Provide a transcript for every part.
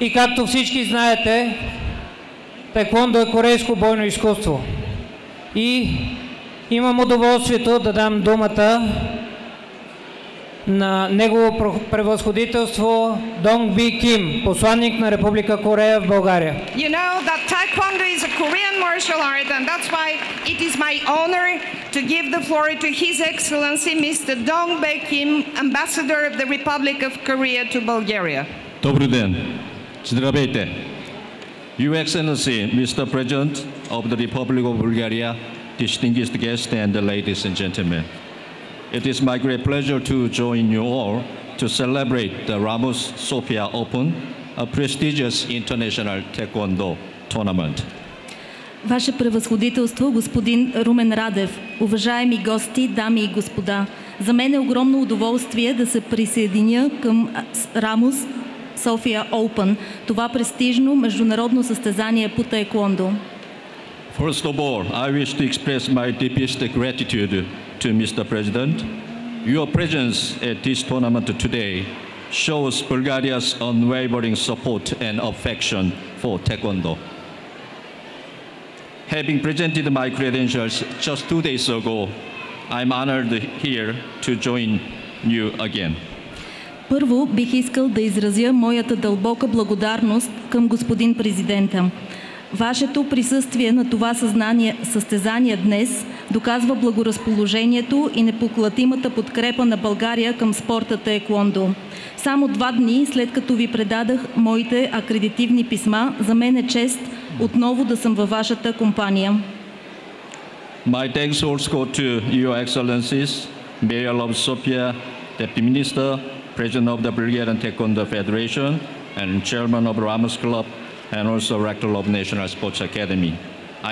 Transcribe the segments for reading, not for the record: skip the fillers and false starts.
И както всички знаете, таеквондо е корейско бойно изкуство. И имам удоволствието да дам думата на негово превъзходителство Донг Би Ким, посланник на Република Корея в България. You know that Taekwondo is a Korean martial art, and that's why it is my honor to give the floor to His Excellency Mr. Dong Bae Kim, Ambassador of the Republic of Korea to Bulgaria. Добрый день. Здравейте. Your Excellency, Mr. President of the Republic of Bulgaria, distinguished guests and ladies and gentlemen. It is my great pleasure to join you all to celebrate the Ramos Sofia Open, a prestigious international taekwondo tournament. Ваше превъзходителство, господин Румен Радев, уважаеми гости, дами и господа, за мен е огромно удоволствие да се присъединя към Рамос София Open, това престижно международно състезание по таеквондо. First of all, I wish to express my deepest gratitude to Mr. President. Your presence at this tournament today shows Bulgaria's unwavering support and affection for taekwondo. Having presented my credentials just 2 days ago, I'm honored here to join you again. Първо бих искал да изразя моята дълбока благодарност към господин президента. Вашето присъствие на това състезание днес доказва благоразположението и непоклатимата подкрепа на България към спорта таеквондо. Само 2 дни след като ви предадах моите акредитивни писма, за мен е чест отново да съм във вашата компания. My thanks also go to Your Excellencies, Mayor of Sofia, Deputy Minister, President of the Bulgarian Taekwondo Federation, and Chairman of Ramos Club, and also Rector of National Sports Academy.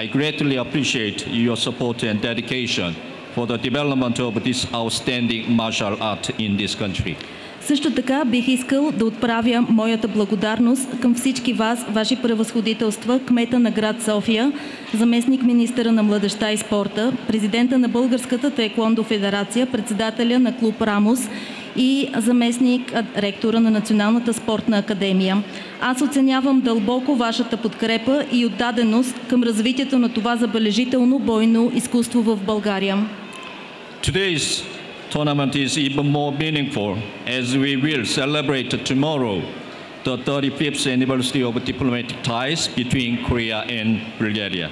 I greatly appreciate your support and dedication for the development of this outstanding martial art in this country. Също така бих искал да отправя моята благодарност към всички вас, ваши превъзходителства, кмета на град София, заместник министъра на младежта и спорта, президента на Българската таеквондо федерация, председателя на клуб Рамос и заместник ректора на Националната спортна академия. Аз оценявам дълбоко вашата подкрепа и отдаденост към развитието на това забележително бойно изкуство в България. Today's tournament is even more meaningful as we will celebrate tomorrow the 35th anniversary of diplomatic ties between Korea and Bulgaria.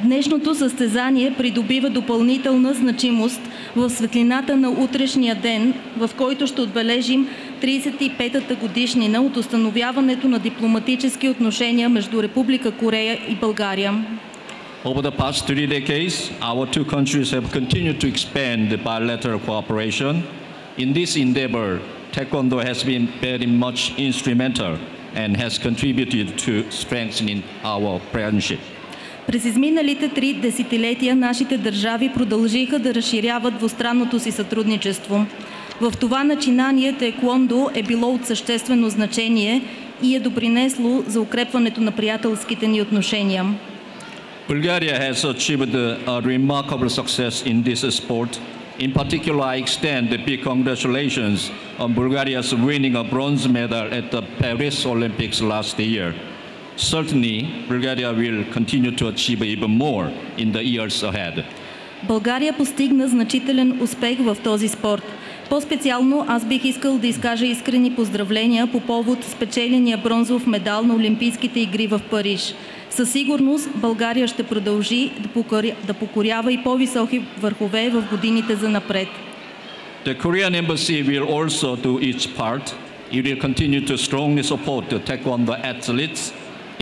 Днешното състезание придобива допълнителна значимост в светлината на утрешния ден, в който ще отбележим 35-та годишнина от установяването на дипломатически отношения между Република Корея и България. Over the past 3 decades, our two countries have continued to expand the bilateral cooperation. In this endeavor, Taekwondo has been very much instrumental and has contributed to strengthening our friendship. През изминалите 3 десетилетия нашите държави продължиха да разширяват двустранното си сътрудничество. В това начинание таеквондо е било от съществено значение и е допринесло за укрепването на приятелските ни отношения. Bulgaria has achieved a remarkable success in this sport. In particular, I extend the big congratulations on Bulgaria's winning a bronze medal at the Paris Olympics last year. Certainly, Bulgaria will continue to achieve even more in the years ahead. България постигна значителен успех в този спорт. По-специално аз бих искал да изкажа искрени поздравления по повод спечеления бронзов медал на Олимпийските игри в Париж. Със сигурност България ще продължи да покорява и по-високи върхове в годините занапред. The Korean embassy will also do its part. It will continue to strongly support the taekwondo athletes.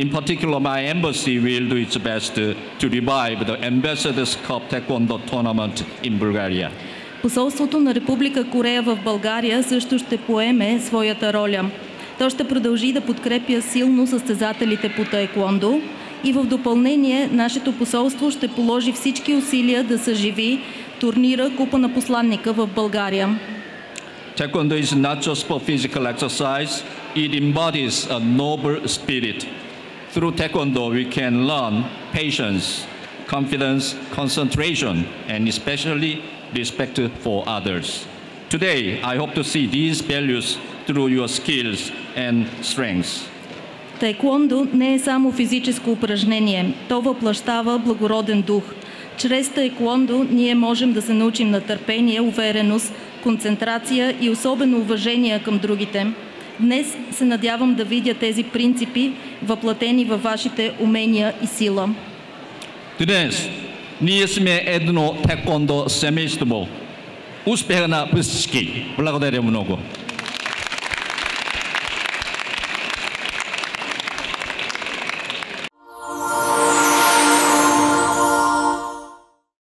In particular, my embassy will do its best to revive the Ambassadors Cup Taekwondo tournament in Bulgaria. Посолството на Република Корея в България също ще поеме своята роля. То ще продължи да подкрепя силно състезателите по таеквондо и в допълнение нашето посолство ще положи всички усилия да съживи турнира Купа на посланника в България. Taekwondo is not just for physical exercise, it embodies a noble spirit. Through Taekwondo, we can learn patience, confidence, concentration, and especially respect for others. Today, I hope to see these values through your skills and strengths. Таеквондо не е само физическо упражнение, то въплъщава благороден дух. Чрез таеквондо ние можем да се научим на търпение, увереност, концентрация и особено уважение към другите. Днес се надявам да видя тези принципи, въплатени във вашите умения и сила. Днес ние сме едно таеквондо семейство. Успеха на всички! Благодаря много!